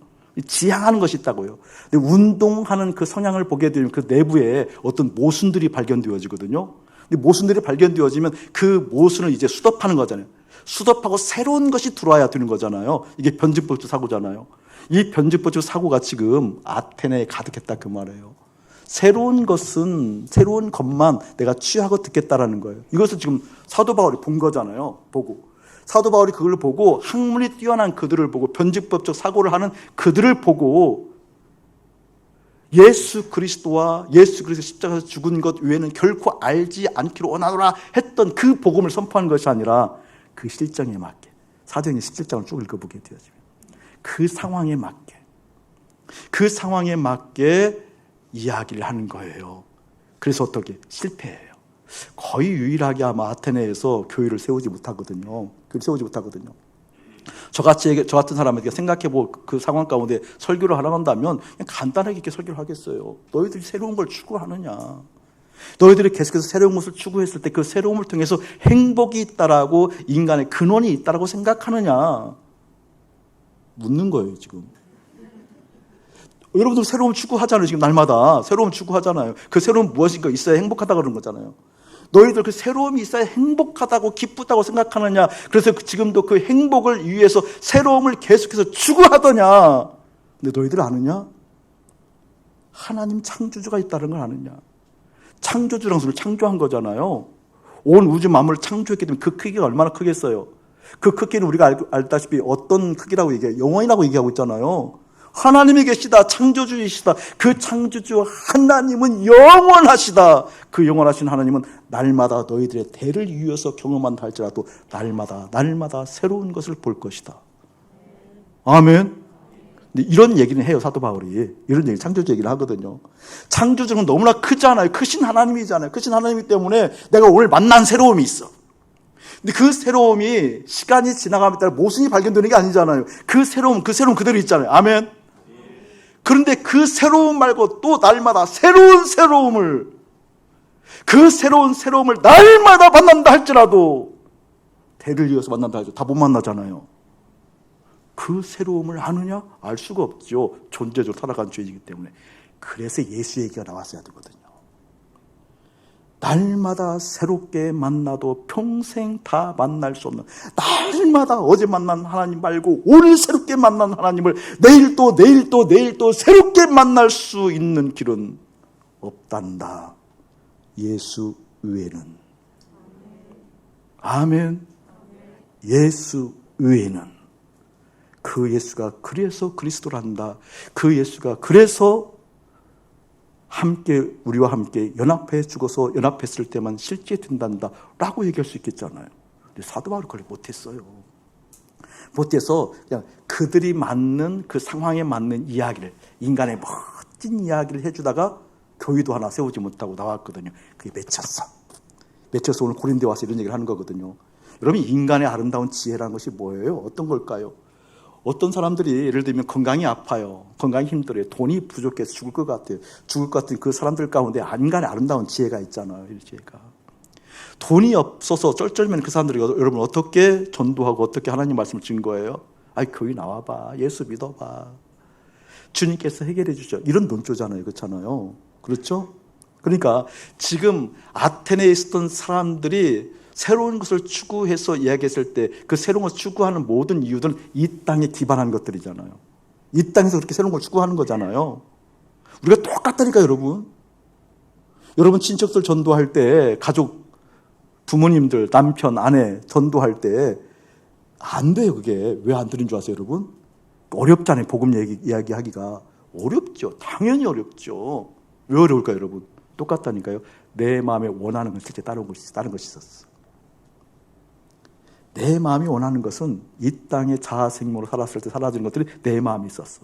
지향하는 것이 있다고요. 근데 운동하는 그 성향을 보게 되면 그 내부에 어떤 모순들이 발견되어지거든요. 근데 모순들이 발견되어지면 그 모순을 이제 수습하는 거잖아요. 수습하고 새로운 것이 들어와야 되는 거잖아요. 이게 변증법적 사고잖아요. 이 변증법적 사고가 지금 아테네에 가득했다 그 말이에요. 새로운 것은 새로운 것만 내가 취하고 듣겠다라는 거예요. 이것을 지금 사도 바울이 본 거잖아요. 보고. 사도 바울이 그걸 보고 학문이 뛰어난 그들을 보고 변증법적 사고를 하는 그들을 보고 예수 그리스도 십자가에서 죽은 것 외에는 결코 알지 않기로 원하노라 했던 그 복음을 선포하는 것이 아니라 그 실정에 맞게 사도행전 17장을 쭉 읽어보게 되어지면 그 상황에 맞게 이야기를 하는 거예요. 그래서 어떻게? 실패해요. 거의 유일하게 아마 아테네에서 교회를 세우지 못하거든요. 저 같은 사람에게 생각해보고 그 상황 가운데 설교를 하라고 한다면 그냥 간단하게 이렇게 설교를 하겠어요. 너희들이 새로운 걸 추구하느냐? 너희들이 계속해서 새로운 것을 추구했을 때 그 새로움을 통해서 행복이 있다라고 인간의 근원이 있다라고 생각하느냐? 묻는 거예요, 지금. 여러분들 새로움 추구하잖아요, 지금 날마다. 새로움 추구하잖아요. 그 새로움 무엇인가 있어야 행복하다고 그러는 거잖아요. 너희들 그 새로움이 있어야 행복하다고 기쁘다고 생각하느냐? 그래서 지금도 그 행복을 위해서 새로움을 계속해서 추구하더냐? 근데 너희들 아느냐? 하나님 창조주가 있다는 걸 아느냐? 창조주라는 것을 창조한 거잖아요. 온 우주 만물을 창조했기 때문에 그 크기가 얼마나 크겠어요? 그 크기는 우리가 알다시피 어떤 크기라고 얘기해요? 영원이라고 얘기하고 있잖아요. 하나님이 계시다. 창조주이시다. 그 창조주 하나님은 영원하시다. 그 영원하신 하나님은 날마다 너희들의 대를 이어서 경험한다 할지라도 날마다 새로운 것을 볼 것이다. 아멘. 근데 이런 얘기는 해요, 사도 바울이. 이런 얘기, 창조주 얘기를 하거든요. 창조주는 너무나 크잖아요. 크신 하나님이잖아요. 크신 하나님이기 때문에 내가 오늘 만난 새로움이 있어. 근데 그 새로움이 시간이 지나감에 따라 모순이 발견되는 게 아니잖아요. 그 새로움 그대로 있잖아요. 아멘. 그런데 그 새로움 말고 또 날마다 새로운 새로움을, 그 새로운 새로움을 날마다 만난다 할지라도 대를 이어서 만난다 할지라도 다 못 만나잖아요. 그 새로움을 아느냐? 알 수가 없죠. 존재적으로 살아간 죄이기 때문에. 그래서 예수 얘기가 나왔어야 되거든요. 날마다 새롭게 만나도 평생 다 만날 수 없는, 날마다 어제 만난 하나님 말고 오늘 새롭게 만난 하나님을 내일 또 새롭게 만날 수 있는 길은 없단다. 예수 외에는. 아멘. 예수 외에는. 그 예수가 그래서 그리스도란다. 그 예수가 그래서 함께 우리와 함께 연합해 죽어서 연합했을 때만 실제 된단다 라고 얘기할 수 있겠잖아요. 근데 사도 바울이 그걸 못했어요. 못해서 그냥 그들이 맞는 그 상황에 맞는 이야기를, 인간의 멋진 이야기를 해주다가 교회도 하나 세우지 못하고 나왔거든요. 그게 맺혔어. 오늘 고린도에 와서 이런 얘기를 하는 거거든요. 여러분, 인간의 아름다운 지혜라는 것이 뭐예요? 어떤 걸까요? 어떤 사람들이 예를 들면 건강이 아파요. 건강이 힘들어요. 돈이 부족해서 죽을 것 같아요. 죽을 것 같은 그 사람들 가운데 인간의 아름다운 지혜가 있잖아요. 이 지혜가. 돈이 없어서 쩔쩔매는 그 사람들이 여러분 어떻게 전도하고 어떻게 하나님 말씀을 준 거예요? 교회 나와봐. 예수 믿어봐. 주님께서 해결해 주죠. 이런 논조잖아요. 그렇잖아요. 그렇죠? 그러니까 지금 아테네에 있었던 사람들이 새로운 것을 추구해서 이야기했을 때 그 새로운 것을 추구하는 모든 이유들은 이 땅에 기반한 것들이잖아요. 이 땅에서 그렇게 새로운 걸 추구하는 거잖아요. 우리가 똑같다니까 여러분. 여러분 친척들 전도할 때, 가족, 부모님들, 남편, 아내 전도할 때 안 돼요. 그게 왜 안 되는 줄 아세요, 여러분? 어렵잖아요. 복음 이야기하기가 어렵죠. 당연히 어렵죠. 왜 어려울까요, 여러분? 똑같다니까요. 내 마음에 원하는 건 실제 다른 것이 있었어. 내 마음이 원하는 것은 이 땅에 자아생명으로 살았을 때 사라지는 것들이 내 마음이 있었어.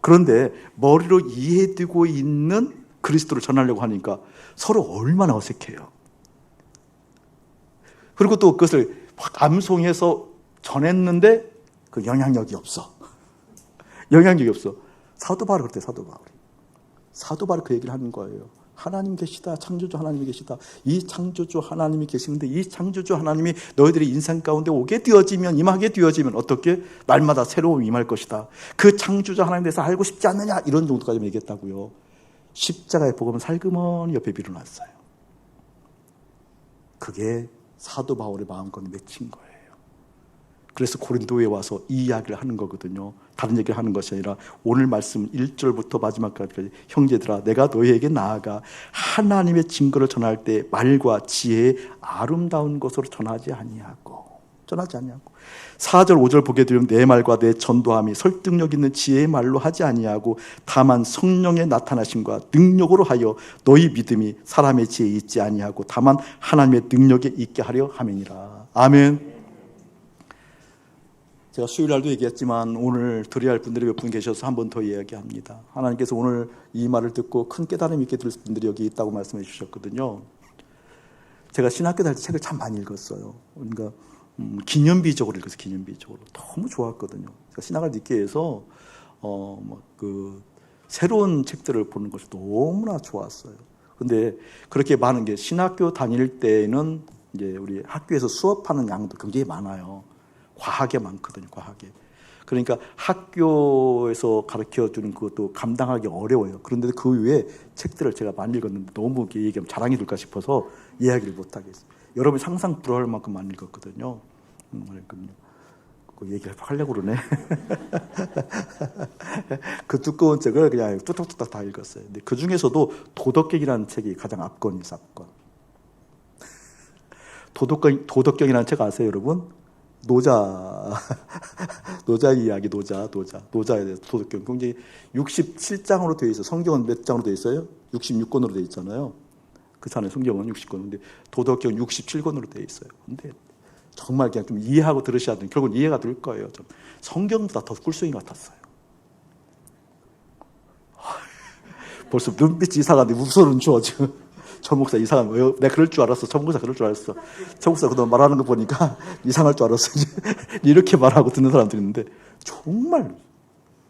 그런데 머리로 이해되고 있는 그리스도를 전하려고 하니까 서로 얼마나 어색해요. 그리고 또 그것을 확 암송해서 전했는데 그 영향력이 없어. 영향력이 없어. 사도 바울이 그랬대, 사도 바울이. 사도 바울이 그 얘기를 하는 거예요. 하나님 계시다. 창조주 하나님이 계시다. 이 창조주 하나님이 계시는데 이 창조주 하나님이 너희들이 인생 가운데 오게 되어지면, 임하게 되어지면 어떻게? 날마다 새로운 임할 것이다. 그 창조주 하나님에 대해서 알고 싶지 않느냐? 이런 정도까지 얘기했다고요. 십자가의 복음은 살그머니 옆에 밀어놨어요. 그게 사도 바울의 마음과 맺힌 거예요. 그래서 고린도에 와서 이 이야기를 하는 거거든요. 다른 얘기를 하는 것이 아니라 오늘 말씀 1절부터 마지막까지 형제들아 내가 너희에게 나아가 하나님의 증거를 전할 때 말과 지혜의 아름다운 것으로 전하지 아니하고 4절 5절 보게 되면 내 말과 내 전도함이 설득력 있는 지혜의 말로 하지 아니하고 다만 성령의 나타나심과 능력으로 하여 너희 믿음이 사람의 지혜에 있지 아니하고 다만 하나님의 능력에 있게 하려 함이니라. 아멘. 제가 수요일날도 얘기했지만 오늘 드려야 할 분들이 몇 분 계셔서 한 번 더 이야기합니다. 하나님께서 오늘 이 말을 듣고 큰 깨달음 있게 들을 분들이 여기 있다고 말씀해 주셨거든요. 제가 신학교 다닐 때 책을 참 많이 읽었어요. 그러니까 기념비적으로 읽어서 기념비적으로 너무 좋았거든요. 제가 신학을 늦게 해서 새로운 책들을 보는 것이 너무나 좋았어요. 근데 그렇게 많은 게 신학교 다닐 때는 이제 우리 학교에서 수업하는 양도 굉장히 많아요. 과하게 많거든요, 과하게. 그러니까 학교에서 가르쳐 주는 그것도 감당하기 어려워요. 그런데 그 외에 책들을 제가 많이 읽었는데 너무 이렇게 얘기하면 자랑이 될까 싶어서 이야기를 못 하겠어요. 여러분이 상상 불허할 만큼 많이 읽었거든요. 그 얘기를 하려고 그러네. 그 두꺼운 책을 그냥 뚝뚝뚝 다 읽었어요. 근데 그 중에서도 도덕경이라는 책이 가장 압권이 쌌건. 도덕경이라는 책 아세요, 여러분? 노자 이야기, 노자에 대해서 도덕경. 굉장히 67장으로 되어 있어요. 성경은 몇 장으로 되어 있어요? 66권으로 되어 있잖아요. 그렇잖아요. 성경은 60권. 근데 도덕경 67권으로 되어 있어요. 근데 정말 그냥 좀 이해하고 들으셔야 돼요. 결국은 이해가 될 거예요. 좀 성경보다 더 꿀송이 같았어요. 벌써 눈빛이 이상한데 웃소는 줘, 지금. 저 목사 이상한 거예요. 내가 그럴 줄 알았어. 저 목사 그럴 줄 알았어. 저 목사 그동안 말하는 거 보니까 이상할 줄 알았어. 이렇게 말하고 듣는 사람들이 있는데 정말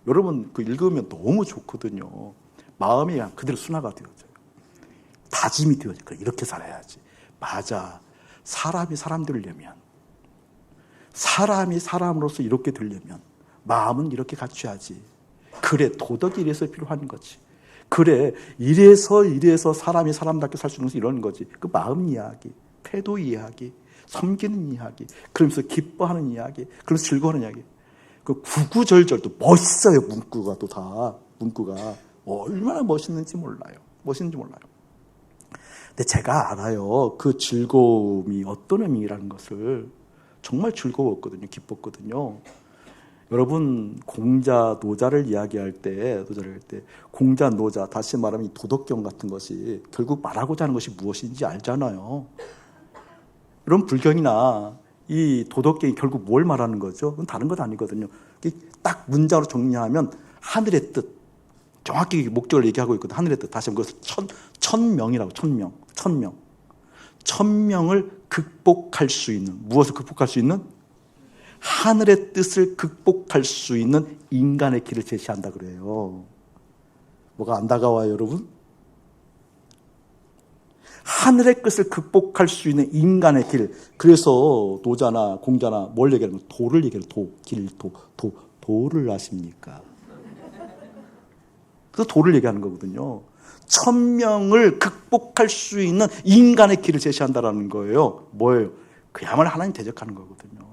여러분 그 읽으면 너무 좋거든요. 마음이 그냥 그대로 순화가 되어져요. 다짐이 되어져요. 이렇게 살아야지. 맞아. 사람이 사람 되려면, 사람이 사람으로서 이렇게 되려면 마음은 이렇게 갖춰야지. 그래, 도덕이 이래서 필요한 거지. 그래, 이래서 사람이 사람답게 살 수 있는 것이 이런 거지. 그 마음 이야기, 태도 이야기, 섬기는 이야기, 그러면서 기뻐하는 이야기, 그러면서 즐거워하는 이야기. 그 구구절절도 멋있어요. 문구가 또 다. 문구가 얼마나 멋있는지 몰라요. 근데 제가 알아요. 그 즐거움이 어떤 의미라는 것을. 정말 즐거웠거든요. 기뻤거든요. 여러분 공자, 노자를 이야기할 때 공자, 노자, 다시 말하면 이 도덕경 같은 것이 결국 말하고자 하는 것이 무엇인지 알잖아요. 이런 불경이나 이 도덕경이 결국 뭘 말하는 거죠? 그건 다른 것 아니거든요. 딱 문장으로 정리하면 하늘의 뜻, 정확히 목적을 얘기하고 있거든요. 하늘의 뜻. 다시 한번 그것을 천명이라고. 천명을 극복할 수 있는, 무엇을 극복할 수 있는? 하늘의 뜻을 극복할 수 있는 인간의 길을 제시한다 그래요. 뭐가 안 다가와요, 여러분? 하늘의 뜻을 극복할 수 있는 인간의 길. 그래서 노자나 공자나 뭘 얘기하면 도를 얘기해요. 도를 아십니까? 그래서 도를 얘기하는 거거든요. 천명을 극복할 수 있는 인간의 길을 제시한다라는 거예요. 뭐예요? 그야말로 하나님 대적하는 거거든요.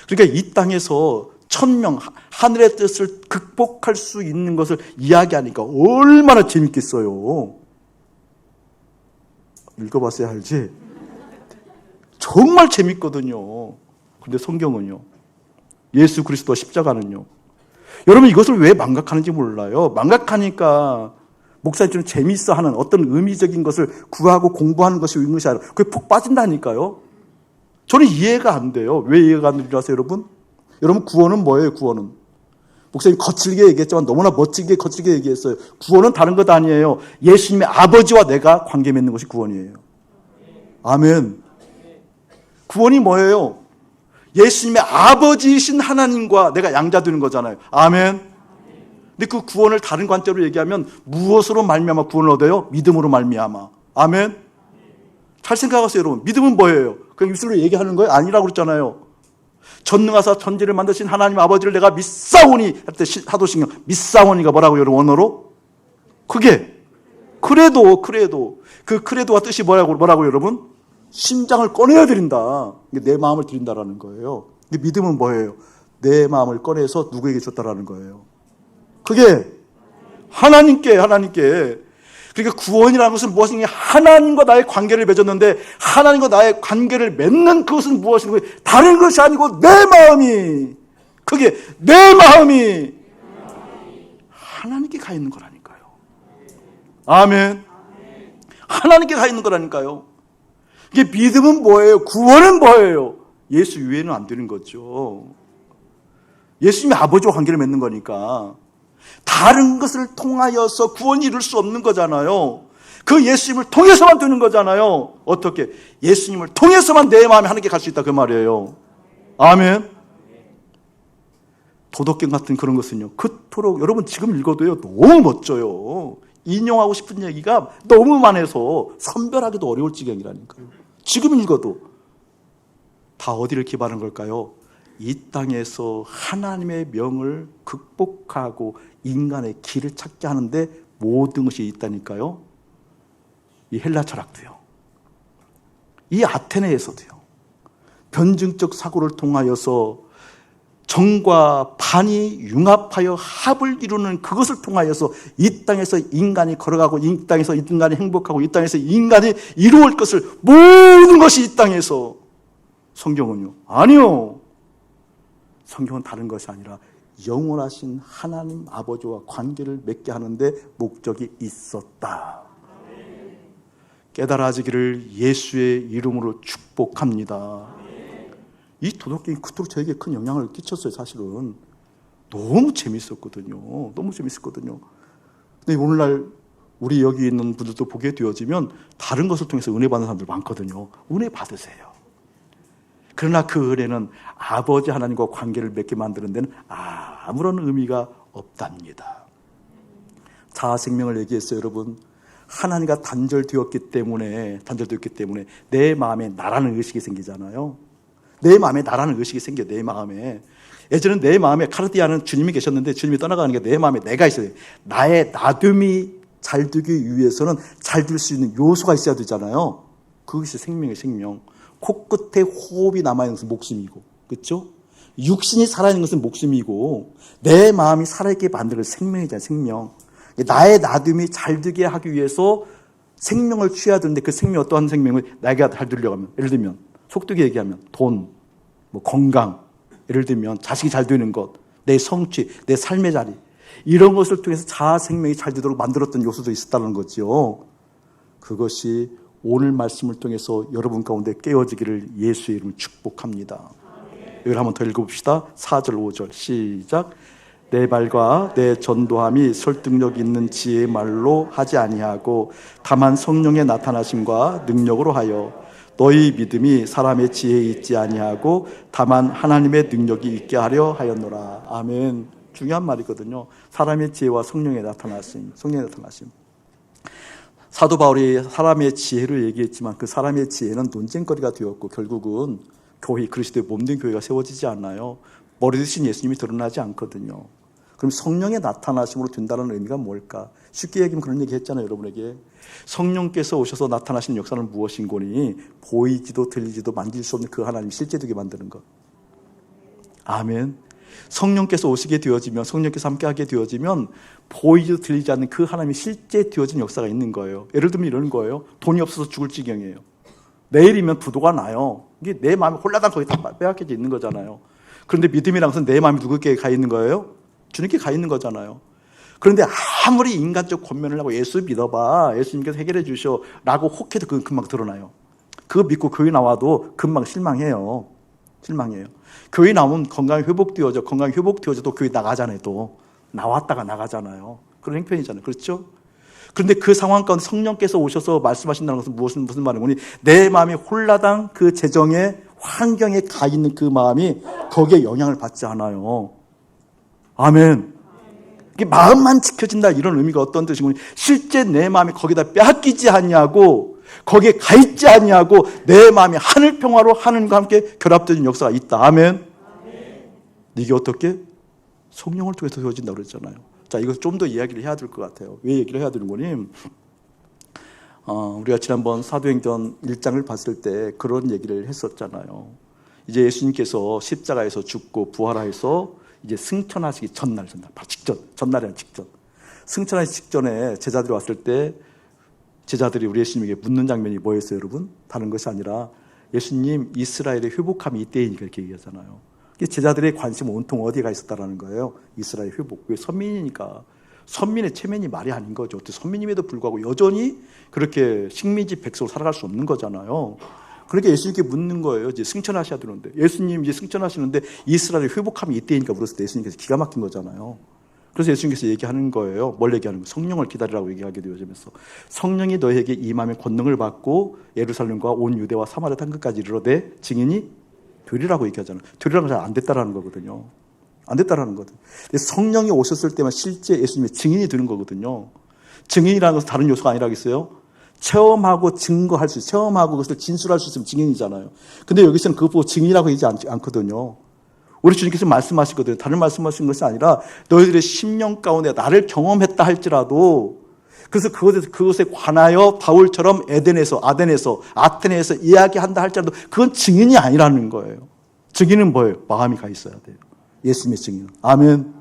그러니까 이 땅에서 천명, 하늘의 뜻을 극복할 수 있는 것을 이야기하니까 얼마나 재밌겠어요. 읽어봤어야 알지? 정말 재밌거든요. 근데 성경은요, 예수 그리스도 십자가는요, 여러분 이것을 왜 망각하는지 몰라요. 망각하니까 목사님처럼 재밌어 하는 어떤 의미적인 것을 구하고 공부하는 것이 있는 것이 아니라 그게 푹 빠진다니까요. 저는 이해가 안 돼요. 왜 이해가 안 되는지 아세요, 여러분? 여러분, 구원은 뭐예요, 구원은? 목사님 거칠게 얘기했지만 너무나 멋지게 거칠게 얘기했어요. 구원은 다른 것 아니에요. 예수님의 아버지와 내가 관계 맺는 것이 구원이에요. 아멘. 구원이 뭐예요? 예수님의 아버지이신 하나님과 내가 양자 되는 거잖아요. 아멘. 근데 그 구원을 다른 관점으로 얘기하면 무엇으로 말미암아 구원을 얻어요? 믿음으로 말미암아. 아멘. 잘 생각하세요, 여러분. 믿음은 뭐예요? 그냥 입술로 얘기하는 거예요? 아니라고 그랬잖아요. 전능하사 천지를 만드신 하나님 아버지를 내가 믿사오니 할 때 사도신경 믿사오니가 뭐라고 여러분 원어로? 그게 그래도 그 크레도가 뜻이 뭐라고 여러분? 심장을 꺼내야 드린다. 내 마음을 드린다라는 거예요. 근데 믿음은 뭐예요? 내 마음을 꺼내서 누구에게 줬다라는 거예요. 그게 하나님께. 그러니까 구원이라는 것은 무엇이냐? 하나님과 나의 관계를 맺었는데 하나님과 나의 관계를 맺는 그것은 무엇인가? 다른 것이 아니고 내 마음이, 그게 내 마음이 하나님께 가 있는 거라니까요. 아멘. 하나님께 가 있는 거라니까요. 이게 믿음은 뭐예요? 구원은 뭐예요? 예수 외에는 안 되는 거죠. 예수님이 아버지와 관계를 맺는 거니까 다른 것을 통하여서 구원이 이룰 수 없는 거잖아요. 그 예수님을 통해서만 되는 거잖아요. 어떻게? 예수님을 통해서만 내 마음에 하나님께 갈 수 있다 그 말이에요. 아멘. 도덕경 같은 그런 것은요, 그토록 여러분 지금 읽어도요 너무 멋져요. 인용하고 싶은 얘기가 너무 많아서 선별하기도 어려울 지경이라니까요. 지금 읽어도 다 어디를 기반한 걸까요? 이 땅에서 하나님의 명을 극복하고 인간의 길을 찾게 하는데 모든 것이 있다니까요. 이 헬라 철학도요, 이 아테네에서도요, 변증적 사고를 통하여서 정과 반이 융합하여 합을 이루는 그것을 통하여서 이 땅에서 인간이 걸어가고 이 땅에서 인간이 행복하고 이 땅에서 인간이 이루어올 것을 모든 것이 이 땅에서. 성경은요, 아니요. 성경은 다른 것이 아니라 영원하신 하나님 아버지와 관계를 맺게 하는데 목적이 있었다. 깨달아지기를 예수의 이름으로 축복합니다. 이 도덕경이 그토록 저에게 큰 영향을 끼쳤어요. 사실은 너무 재밌었거든요. 근데 오늘날 우리 여기 있는 분들도 보게 되어지면 다른 것을 통해서 은혜 받는 사람들 많거든요. 은혜 받으세요. 그러나 그 은혜는 아버지 하나님과 관계를 맺게 만드는 데는 아무런 의미가 없답니다. 자아생명을 얘기했어요, 여러분. 하나님과 단절되었기 때문에 내 마음에 나라는 의식이 생기잖아요. 내 마음에 나라는 의식이 생겨요. 내 마음에. 예전에는 내 마음에 카르디아는 주님이 계셨는데 주님이 떠나가는 게 내 마음에 내가 있어요. 나의 나둠이 잘 되기 위해서는 잘 될 수 있는 요소가 있어야 되잖아요. 그것이 생명이에요, 생명. 코끝에 호흡이 남아있는 것은 목숨이고, 그렇죠? 육신이 살아있는 것은 목숨이고, 내 마음이 살아있게 만드는 생명이잖아요, 생명. 나의 나둠이 잘 되게 하기 위해서 생명을 취해야 되는데 그 생명이 어떠한 생명을 나에게 잘 되려고 하면, 예를 들면 속되게 얘기하면 돈, 건강, 예를 들면 자식이 잘 되는 것, 내 성취, 내 삶의 자리, 이런 것을 통해서 자아 생명이 잘 되도록 만들었던 요소도 있었다는 거죠. 그것이 오늘 말씀을 통해서 여러분 가운데 깨어지기를 예수의 이름으로 축복합니다. 이걸 한번 더 읽어봅시다. 4절 5절 시작. 내 발과 내 전도함이 설득력 있는 지혜의 말로 하지 아니하고 다만 성령의 나타나심과 능력으로 하여 너희 믿음이 사람의 지혜에 있지 아니하고 다만 하나님의 능력이 있게 하려 하였노라. 아멘. 중요한 말이거든요. 사람의 지혜와 성령의 나타나심. 사도 바울이 사람의 지혜를 얘기했지만 그 사람의 지혜는 논쟁거리가 되었고 결국은 교회, 그리스도의 몸된 교회가 세워지지 않아요. 머리 드신 예수님이 드러나지 않거든요. 그럼 성령의 나타나심으로 된다는 의미가 뭘까? 쉽게 얘기하면 그런 얘기 했잖아요, 여러분에게. 성령께서 오셔서 나타나시는 역사는 무엇인고니 보이지도 들리지도 만질 수 없는 그 하나님 실제 되게 만드는 것. 아멘. 성령께서 오시게 되어지면, 성령께서 함께하게 되어지면 보이지도 들리지 않는 그 하나님이 실제 되어진 역사가 있는 거예요. 예를 들면 이런 거예요. 돈이 없어서 죽을 지경이에요. 내일이면 부도가 나요. 이게 내 마음이 홀라당 거기 다 빼앗겨져 있는 거잖아요. 그런데 믿음이란 것은 내 마음이 누구께 가 있는 거예요? 주님께 가 있는 거잖아요. 그런데 아무리 인간적 권면을 하고 예수 믿어봐, 예수님께서 해결해 주셔 라고 혹해도 그건 금방 드러나요. 그거 믿고 교회 나와도 금방 실망해요. 교회 나오면 건강이 회복되어져도 교회 나가잖아요. 또 나왔다가 나가잖아요. 그런 행편이잖아요. 그렇죠? 그런데 그 상황 가운데 성령께서 오셔서 말씀하신다는 것은 무슨 말이니? 내 마음이 홀라당 그 재정의 환경에 가 있는 그 마음이 거기에 영향을 받지 않아요. 아멘. 이게 마음만 지켜진다, 이런 의미가 어떤 뜻이니? 실제 내 마음이 거기다 빼앗기지 않냐고, 거기에 가 있지 않냐고, 내 마음이 하늘 평화로 하늘과 함께 결합되는 역사가 있다. 아멘. 이게 어떻게? 성령을 통해서 되어진다고 그랬잖아요. 자, 이거 좀 더 이야기를 해야 될 것 같아요. 왜 얘기를 해야 되는 거니? 우리가 지난번 사도행전 1장을 봤을 때 그런 얘기를 했었잖아요. 이제 예수님께서 십자가에서 죽고 부활하여서 이제 승천하시기 전날, 바로 전날이란 직전. 승천하기 직전에 제자들이 왔을 때 제자들이 우리 예수님에게 묻는 장면이 뭐였어요, 여러분? 다른 것이 아니라 예수님, 이스라엘의 회복함이 이때이니까 이렇게 얘기하잖아요. 제자들의 관심은 온통 어디에 가 있었다라는 거예요? 이스라엘 회복. 왜? 선민이니까. 선민의 체면이 말이 아닌 거죠. 어떻게 선민임에도 불구하고 여전히 그렇게 식민지 백성으로 살아갈 수 없는 거잖아요. 그러니까 예수님께 묻는 거예요. 이제 승천하셔야 되는데, 예수님 이제 승천하시는데 이스라엘의 회복함이 이때이니까 물었을 때 예수님께서 기가 막힌 거잖아요. 그래서 예수님께서 얘기하는 거예요. 뭘 얘기하는 거예요? 성령을 기다리라고 얘기하게 되어지면서, 성령이 너에게 임하면 권능을 받고 예루살렘과 온 유대와 사마리아 땅끝까지 이르러 내 증인이 되리라고 얘기하잖아요. 되리라는 건 잘 안 됐다라는 거거든요. 안 됐다라는 거거든요. 성령이 오셨을 때만 실제 예수님의 증인이 되는 거거든요. 증인이라는 것은 다른 요소가 아니라겠어요? 체험하고 증거할 수 있어요. 체험하고 그것을 진술할 수 있으면 증인이잖아요. 근데 여기서는 그거 보고 증인이라고 하지 않거든요. 우리 주님께서 말씀하시거든요. 다른 말씀하신 것이 아니라 너희들의 심령 가운데 나를 경험했다 할지라도, 그래서 그것에 관하여 바울처럼 아테네에서 이야기한다 할지라도 그건 증인이 아니라는 거예요. 증인은 뭐예요? 마음이 가 있어야 돼요. 예수님의 증인. 아멘.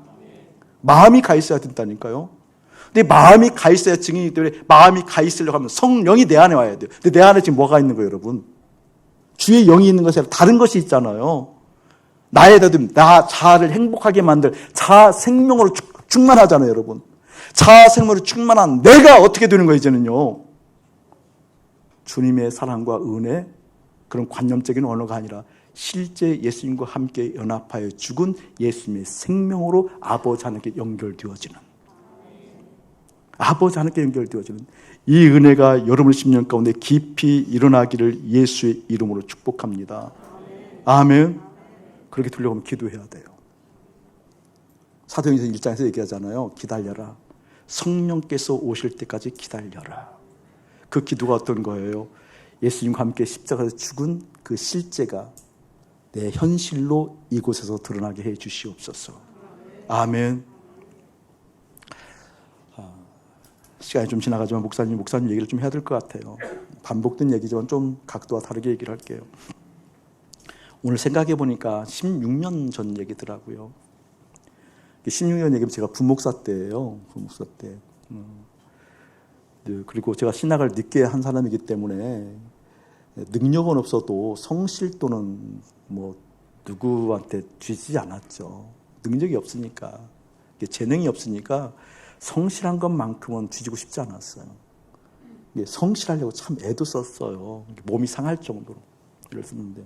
마음이 가 있어야 된다니까요. 근데 마음이 가 있어야 증인이기 때문에, 마음이 가 있으려고 하면 성령이 내 안에 와야 돼요. 근데 내 안에 지금 뭐가 있는 거예요, 여러분? 주의 영이 있는 것이 아니라 다른 것이 있잖아요. 나 자아를 행복하게 만들 자아 생명으로 충만하잖아요, 여러분. 자아 생명으로 충만한 내가 어떻게 되는 거예요, 이제는요? 주님의 사랑과 은혜, 그런 관념적인 언어가 아니라 실제 예수님과 함께 연합하여 죽은 예수님의 생명으로 아버지 하나님께 연결되어지는, 이 은혜가 여러분의 심령 가운데 깊이 일어나기를 예수의 이름으로 축복합니다. 아멘. 그렇게 되려고 하면 기도해야 돼요. 사도행전 1장에서 얘기하잖아요. 기다려라. 성령께서 오실 때까지 기다려라. 그 기도가 어떤 거예요? 예수님과 함께 십자가에서 죽은 그 실제가 내 현실로 이곳에서 드러나게 해 주시옵소서. 아멘. 시간이 좀 지나가지만 목사님 얘기를 좀 해야 될 것 같아요. 반복된 얘기지만 좀 각도와 다르게 얘기를 할게요. 오늘 생각해 보니까 16년 전 얘기더라고요. 16년 얘기면 제가 부목사 때예요. 부목사 때. 그리고 제가 신학을 늦게 한 사람이기 때문에 능력은 없어도 성실도는 뭐 누구한테 쥐지 않았죠. 능력이 없으니까, 재능이 없으니까 성실한 것만큼은 뒤지고 싶지 않았어요. 성실하려고 참 애도 썼어요. 몸이 상할 정도로 애를 썼는데,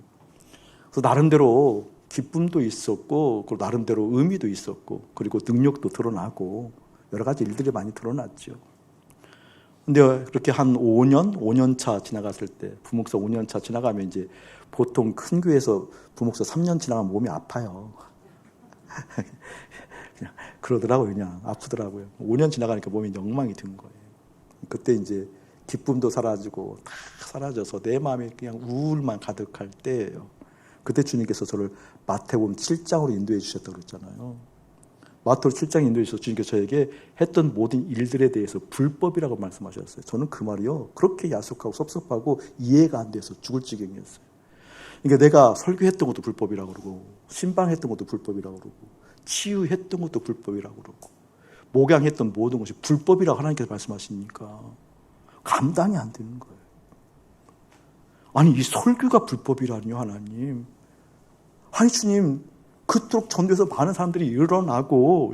그래서 나름대로 기쁨도 있었고, 그리고 나름대로 의미도 있었고, 그리고 능력도 드러나고 여러 가지 일들이 많이 드러났죠. 근데 그렇게 한 5년 차 지나갔을 때, 부목사 5년 차 지나가면 이제 보통 큰 교회에서 부목사 3년 지나가면 몸이 아파요. 그냥 그러더라고요. 그냥 아프더라고요. 5년 지나가니까 몸이 엉망이 든 거예요. 그때 이제 기쁨도 사라지고 다 사라져서 내 마음이 그냥 우울만 가득할 때예요. 그때 주님께서 저를 마태복음 7장으로 인도해 주셨다고 그랬잖아요. 마태복음 7장 인도해 주셔서 주님께서 저에게 했던 모든 일들에 대해서 불법이라고 말씀하셨어요. 저는 그 말이요, 그렇게 야속하고 섭섭하고 이해가 안 돼서 죽을 지경이었어요. 그러니까 내가 설교했던 것도 불법이라고 그러고, 신방했던 것도 불법이라고 그러고, 치유했던 것도 불법이라고 그러고, 목양했던 모든 것이 불법이라고 하나님께서 말씀하시니까 감당이 안 되는 거예요. 아니, 이 설교가 불법이라니요, 하나님. 아니, 주님, 그토록 전도에서 많은 사람들이 일어나고,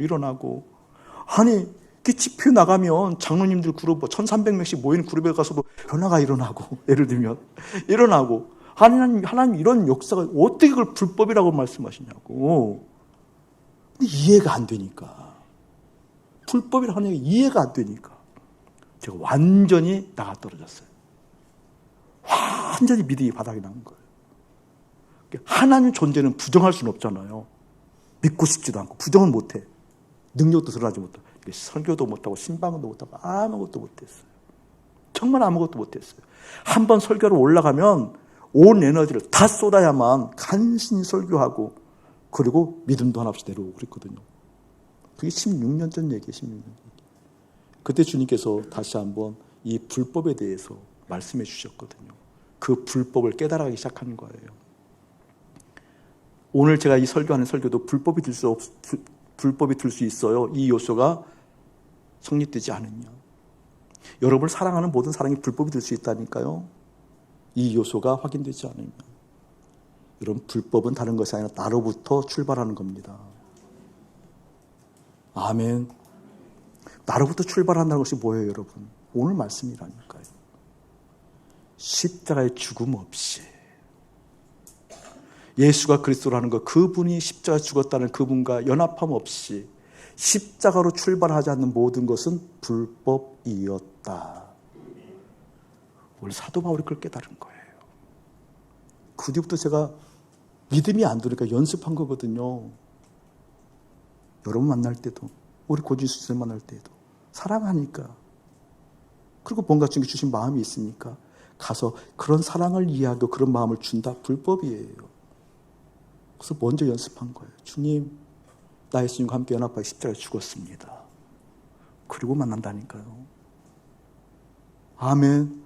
아니, 집회 나가면 장로님들 그룹 1300명씩 모이는 그룹에 가서도 변화가 일어나고, 예를 들면 일어나고, 하나님 이런 역사가 어떻게 그걸 불법이라고 말씀하시냐고. 근데 이해가 안 되니까, 불법이라고 하는 게 이해가 안 되니까 제가 완전히 나가 떨어졌어요. 완전히 믿음이 바닥이 난 거예요. 하나님 존재는 부정할 수는 없잖아요. 믿고 싶지도 않고 부정은 못해. 능력도 드러나지 못하고, 설교도 못하고 신방도 못하고 아무것도 못했어요. 정말 아무것도 못했어요. 한번 설교로 올라가면 온 에너지를 다 쏟아야만 간신히 설교하고, 그리고 믿음도 하나 없이 내려오고 그랬거든요. 그게 16년 전 얘기예요. 16년 전 얘기. 그때 주님께서 다시 한번 이 불법에 대해서 말씀해 주셨거든요. 그 불법을 깨달아가기 시작하는 거예요. 오늘 제가 이 설교하는 설교도 불법이 될 수 있어요. 이 요소가 성립되지 않으면. 여러분을 사랑하는 모든 사랑이 불법이 될 수 있다니까요. 이 요소가 확인되지 않으면. 여러분, 불법은 다른 것이 아니라 나로부터 출발하는 겁니다. 아멘. 나로부터 출발한다는 것이 뭐예요, 여러분? 오늘 말씀이라니까요. 십자가의 죽음 없이, 예수가 그리스도라는 것, 그분이 십자가에 죽었다는 그분과 연합함 없이 십자가로 출발하지 않는 모든 것은 불법이었다. 오늘 사도 바울이 그걸 깨달은 거예요. 그 뒤부터 제가 믿음이 안 들으니까 연습한 거거든요. 여러분 만날 때도, 우리 고진수님 만날 때도 사랑하니까, 그리고 뭔가 주신 마음이 있으니까 가서 그런 사랑을 이해하고 그런 마음을 준다. 불법이에요. 그래서 먼저 연습한 거예요. 주님, 나 예수님과 함께 연합하여 십자가에 죽었습니다. 그리고 만난다니까요. 아멘.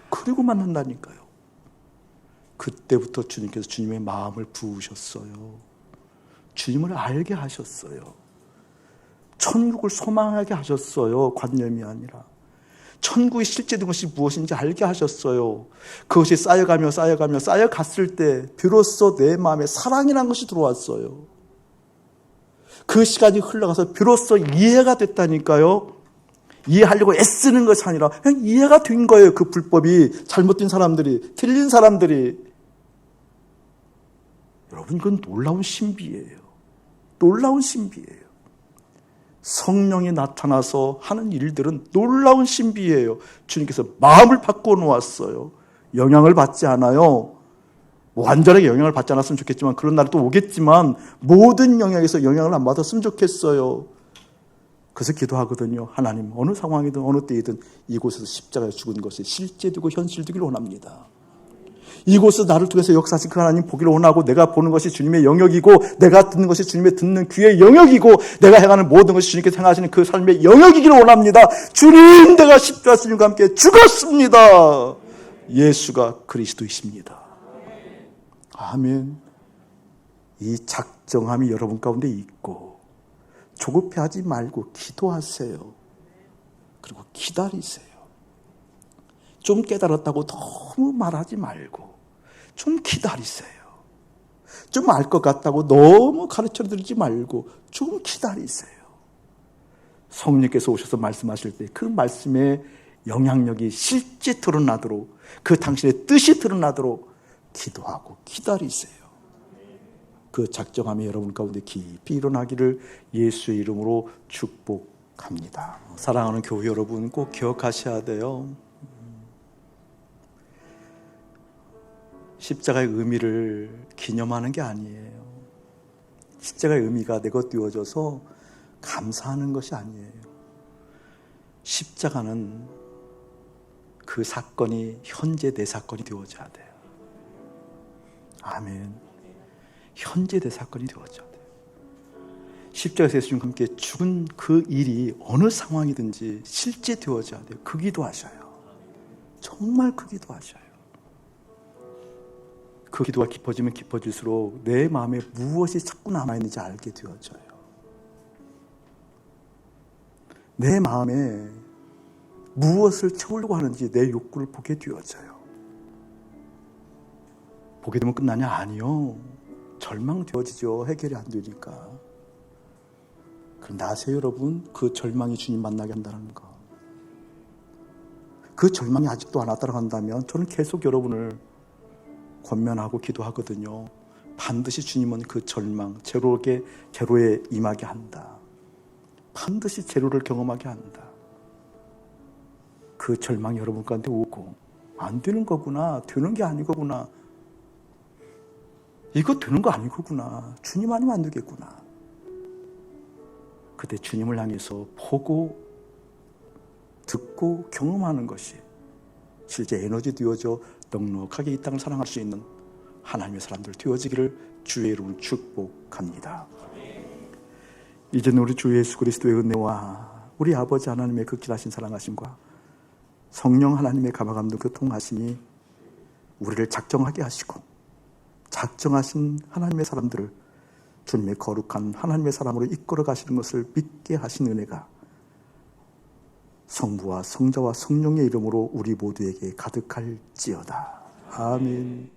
그리고 만난다니까요. 그때부터 주님께서 주님의 마음을 부으셨어요. 주님을 알게 하셨어요. 천국을 소망하게 하셨어요. 관념이 아니라. 천국이 실제된 것이 무엇인지 알게 하셨어요. 그것이 쌓여갔을 때 비로소 내 마음에 사랑이라는 것이 들어왔어요. 그 시간이 흘러가서 비로소 이해가 됐다니까요. 이해하려고 애쓰는 것이 아니라 그냥 이해가 된 거예요. 그 불법이 잘못된 사람들이, 틀린 사람들이. 여러분, 이건 놀라운 신비예요. 놀라운 신비예요. 성령이 나타나서 하는 일들은 놀라운 신비예요. 주님께서 마음을 바꿔 놓았어요. 영향을 받지 않아요. 완전하게 영향을 받지 않았으면 좋겠지만, 그런 날이 또 오겠지만 모든 영역에서 영향을 안 받았으면 좋겠어요. 그래서 기도하거든요. 하나님, 어느 상황이든 어느 때이든 이곳에서 십자가에 죽은 것이 실제되고 현실되기를 원합니다. 이곳에서 나를 통해서 역사하신 그 하나님 보기를 원하고, 내가 보는 것이 주님의 영역이고, 내가 듣는 것이 주님의 듣는 귀의 영역이고, 내가 행하는 모든 것이 주님께서 행하시는 그 삶의 영역이기를 원합니다. 주님, 내가 십자가 주님과 함께 죽었습니다. 예수가 그리스도이십니다. 아멘. 이 작정함이 여러분 가운데 있고, 조급해하지 말고 기도하세요. 그리고 기다리세요. 좀 깨달았다고 너무 말하지 말고 좀 기다리세요. 좀 알 것 같다고 너무 가르쳐드리지 말고 좀 기다리세요. 성령께서 오셔서 말씀하실 때 그 말씀의 영향력이 실제 드러나도록, 그 당신의 뜻이 드러나도록 기도하고 기다리세요. 그 작정함이 여러분 가운데 깊이 일어나기를 예수의 이름으로 축복합니다. 사랑하는 교회 여러분, 꼭 기억하셔야 돼요. 십자가의 의미를 기념하는 게 아니에요. 십자가의 의미가 내 것 되어져서 감사하는 것이 아니에요. 십자가는 그 사건이 현재 내 사건이 되어져야 돼요. 아멘. 현재 내 사건이 되어져야 돼요. 십자가에서 예수님과 함께 죽은 그 일이 어느 상황이든지 실제 되어져야 돼요. 그 기도하셔요. 정말 그 기도하셔요. 그 기도가 깊어지면 깊어질수록 내 마음에 무엇이 자꾸 남아있는지 알게 되어져요. 내 마음에 무엇을 채우려고 하는지 내 욕구를 보게 되어져요. 보게 되면 끝나냐? 아니요. 절망되어지죠. 해결이 안 되니까. 그런데 아세요, 여러분? 그 절망이 주님 만나게 한다는 거. 그 절망이 아직도 안 왔다고 한다면 저는 계속 여러분을 권면하고 기도하거든요. 반드시 주님은 그 절망, 제로에 임하게 한다. 반드시 제로를 경험하게 한다. 그 절망이 여러분 가운데 오고, 안 되는 거구나, 되는 게 아니거구나, 이거 되는 거 아니거구나, 주님 아니면 안 되겠구나. 그때 주님을 향해서 보고 듣고 경험하는 것이 실제 에너지 되어져 넉넉하게 이 땅을 사랑할 수 있는 하나님의 사람들 되어지기를 주의 이름으로 축복합니다. 이제는 우리 주 예수 그리스도의 은혜와 우리 아버지 하나님의 극진하신 사랑하심과 성령 하나님의 감화감동 교통하심이 우리를 작정하게 하시고, 작정하신 하나님의 사람들을 주님의 거룩한 하나님의 사람으로 이끌어 가시는 것을 믿게 하신 은혜가 성부와 성자와 성령의 이름으로 우리 모두에게 가득할지어다. 아멘.